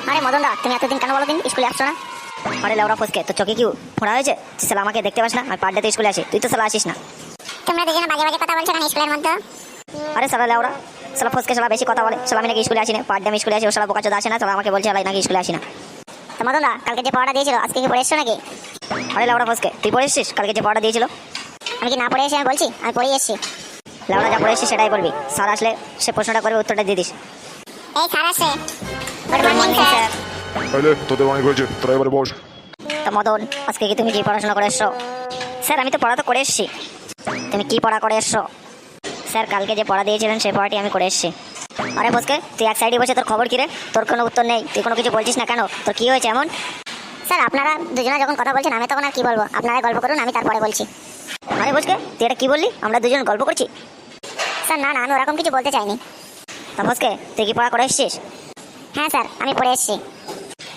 আরে মদন দা, তুমি এতদিন কেন বলো দিন স্কুলে আসছো না? আরে লেওরা ফসকে, তোর চোখে কি ফোড়া হয়েছে? শালা আমাকে দেখতে পাস না? আমি পার ডেতে স্কুলে আসি, তুই তো শালা আসিস না। তোমরা দুজনে বাজে বাজে কথা বলছো কেন স্কুলের মধ্যে? আরে শালা লেওরা, শালা ফসকে শালা বেশি কথা বলে। শালা আমি নাকি স্কুলে আসি না, পার ডে আমি স্কুলে আসি, ও শালা বোকাচোদা আসে না, শালা আমাকে বলছে শালা নাকি স্কুলে আসি না। তো মদন দা, কালকে যে পড়াটা দিয়েছিল আজকে কি পড়ে এসছো নাকি? আরে লেওরা ফসকে, তুই পড়ে এসছিস? কালকে যে পড়াটা দিয়েছিল আমি কি না পড়ে এসে আমি বলছি আমি পড়ে এসেছি। লেওরা যা পড়ে এসছিস সেটাই বলবি। স্যার আসলে সে প্রশ্নটা করবে, উত্তরটা দিয়ে দিস। এই স্যার আসে। Good morning sir. তাহলে তোদের অনেক হয়েছে, তোরা এবারে বস। তা মদন, আজকে কি তুমি কি পড়াশোনা করে এসছো? স্যার আমি তো পড়া তো করে এসছি। তুমি কি পড়া করে এসছো? স্যার কালকে যে পড়া দিয়েছিলেন সেই পড়াটি আমি করে এসছি। আরে ফসকে, তুই এক সাইডে বসে তোর খবর কি রে? তোর কোনো উত্তর নেই, তুই কোনো কিছু বলছিস না কেন? তোর কি হয়েছে এমন? স্যার আপনারা দুজনে যখন কথা বলছেন আমি তখন আর কি বলবো, আপনারা গল্প করুন, আমি তারপরে বলছি। আরে ফসকে, তুই এটা কি বললি? আমরা দুজন গল্প করছি? স্যার না না, আমি ওরকম কিছু বলতে চাইনি। তা ফসকে, তুই কি পড়া করে এসছিস? হ্যাঁ স্যার, আমি পড়ে এসেছি।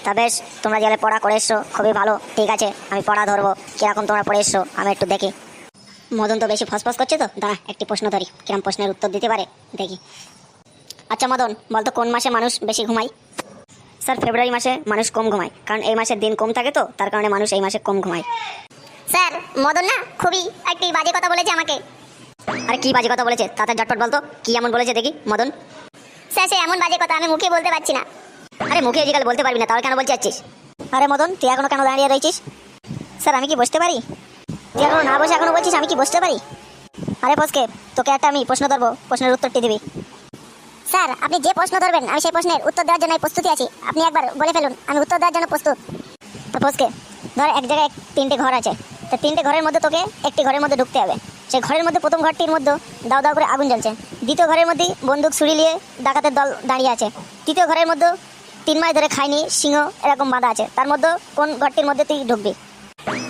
তা বেশ, তোমরা গেলে পড়া করে এসছো, খুবই ভালো, ঠিক আছে। আমি পড়া ধরবো, কিরকম তোমরা পড়ে এসছো আমি একটু দেখি। মদন তো বেশি ফসফস করছে, তো দাঁড়া একটি প্রশ্ন ধরি, কিরম প্রশ্নের উত্তর দিতে পারে দেখি। আচ্ছা মদন, বলতো কোন মাসে মানুষ বেশি ঘুমায়? স্যার ফেব্রুয়ারি মাসে মানুষ কম ঘুমায়, কারণ এই মাসের দিন কম থাকে, তো তার কারণে মানুষ এই মাসে কম ঘুমায়। স্যার মদন না খুবই একটি বাজে কথা বলেছে আমাকে। আরে কি বাজে কথা বলেছে? তাড়াতাড়ি ঝটপট বলতো, কি এমন বলেছে দেখি মদন। স্যার সে এমন বাজে কথা আমি মুখে বলতে পারছি না। আরে মুখে আজকাল বলতে পারবি না, তাহলে কেন বলতে যাচ্ছিস? আরে মদন, তুই এখনো কেন দাঁড়িয়ে রয়েছিস? স্যার আমি কি বসতে পারি? তুই এখনো না বসে এখনো বলছিস আমি কি বসতে পারি? আরে ফসকে, তোকে একটা আমি প্রশ্ন ধরবো, প্রশ্নের উত্তরটি দিবি। স্যার আপনি যে প্রশ্ন ধরবেন আমি সেই প্রশ্নের উত্তর দেওয়ার জন্য প্রস্তুতি আছি, আপনি একবার বলে ফেলুন, আমি উত্তর দেওয়ার জন্য প্রস্তুত। তো ফসকে, ধর এক জায়গায় তিনটে ঘর আছে, তো তিনটে ঘরের মধ্যে তোকে একটি ঘরের মধ্যে ঢুকতে হবে। সেই ঘরের মধ্যে প্রথম ঘরটির মধ্যে দাও দাও করে আগুন জ্বলছে। দ্বিতীয় ঘরের মধ্যে বন্দুক ছুরি নিয়ে ডাকাতের দল দাঁড়িয়ে আছে। তৃতীয় ঘরের মধ্যে 3 মাস ধরে খায়নি সিংহ এরকম বাঁধা আছে। তার মধ্যে কোন ঘরটির মধ্যে তুই ঢুকবি?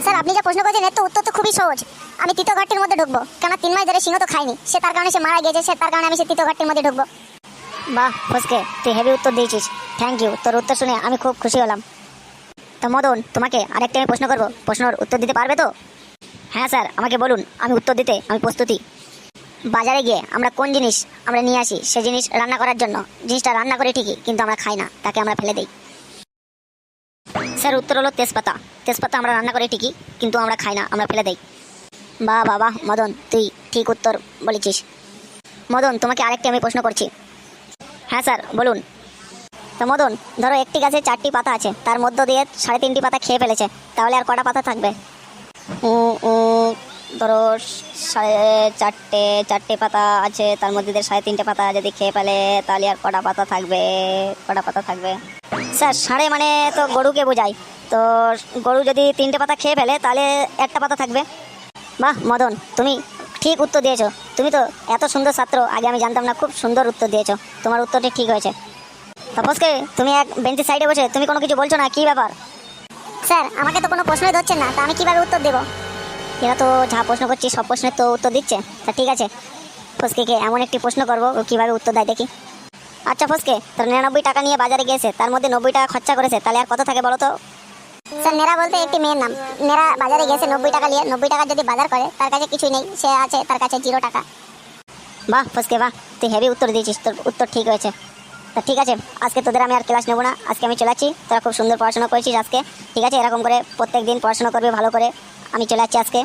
স্যার আপনি যে প্রশ্ন করেছেন এর তো উত্তর তো খুবই সহজ, আমি তৃতীয় ঘরটির মধ্যে ঢুকবো, কেন 3 মাস ধরে সিংহ তো খাইনি, সে তার কারণে সে মারা গেছে, সে তার কারণে আমি সে তৃতীয় ঘরটির মধ্যে ঢুকবো। বাহ ফসকে, তুই হেভি উত্তর দিয়েছিস, থ্যাংক ইউ। তোর উত্তর শুনে আমি খুব খুশি হলাম। তো মদন, তোমাকে আরেকটা আমি প্রশ্ন করবো, প্রশ্নের উত্তর দিতে পারবে তো? হ্যাঁ স্যার, আমাকে বলুন, আমি উত্তর দিতে আমি প্রস্তুতি। বাজারে গিয়ে আমরা কোন জিনিস আমরা নিয়ে আসি, সে জিনিস রান্না করার জন্য, জিনিসটা রান্না করি ঠিকই কিন্তু আমরা খাই না, তাকে আমরা ফেলে দিই। স্যার উত্তর হলো তেজপাতা। তেজপাতা আমরা রান্না করি ঠিকই কিন্তু আমরা খাই না, আমরা ফেলে দিই। বাহ বাবা মদন, তুই ঠিক উত্তর বলেছিস। মদন, তোমাকে আরেকটি আমি প্রশ্ন করছি। হ্যাঁ স্যার বলুন। তো মদন, ধরো একটি গাছে 4টি পাতা আছে, তার মধ্য দিয়ে 3.5টি পাতা খেয়ে ফেলেছে, তাহলে আর কটা পাতা থাকবে? ধরো 4.5টে পাতা আছে, তার মধ্যে দিয়ে 3.5টে পাতা যদি খেয়ে ফেলে, তাহলে আর কটা পাতা থাকবে? কটা পাতা থাকবে? স্যার সাড়ে মানে তো গরুকে বোঝায়, তো গরু যদি 3টে পাতা খেয়ে ফেলে তাহলে একটা পাতা থাকবে। বাহ মদন, তুমি ঠিক উত্তর দিয়েছো। তুমি তো এত সুন্দর ছাত্র, আগে আমি জানতাম না, খুব সুন্দর উত্তর দিয়েছো, তোমার উত্তরটি ঠিক হয়েছে। তাপসকে, তুমি এক বেঞ্চের সাইডে বসে তুমি কোনো কিছু বলছো না, কি ব্যাপার? স্যার আমাকে তো কোনো প্রশ্নই ধরছেন না, তা আমি কিভাবে উত্তর দেবো? এরা তো যা প্রশ্ন করছি সব প্রশ্নের তো উত্তর দিচ্ছে, তা ঠিক আছে ফসকে এমন একটি প্রশ্ন করবো ও কীভাবে উত্তর দেয় দেখি। আচ্ছা ফসকে, তোর 99 টাকা নিয়ে বাজারে গিয়েছে, তার মধ্যে 90 টাকা খরচা করেছে, তাহলে আর কত থাকে বলো তো? স্যার নেরা বলতে একটি মেয়ের নাম, নেরা বাজারে গেছে 90 টাকা নিয়ে, 90 টাকা যদি বাজার করে তার কাছে কিছুই নেই, সে আছে তার কাছে 0 টাকা। বাহ ফসকে বাহ, তুই হেভি উত্তর দিয়েছিস, তোর উত্তর ঠিক হয়েছে। তা ঠিক আছে, আজকে তোদের আমি আর ক্লাস নেবো না, আজকে আমি চলে যাচ্ছি। তোরা খুব সুন্দর পড়াশোনা করেছিস আজকে, ঠিক আছে, এরকম করে প্রত্যেক দিন পড়াশোনা করবে ভালো করে। আমি চলে যাচ্ছি আজকে।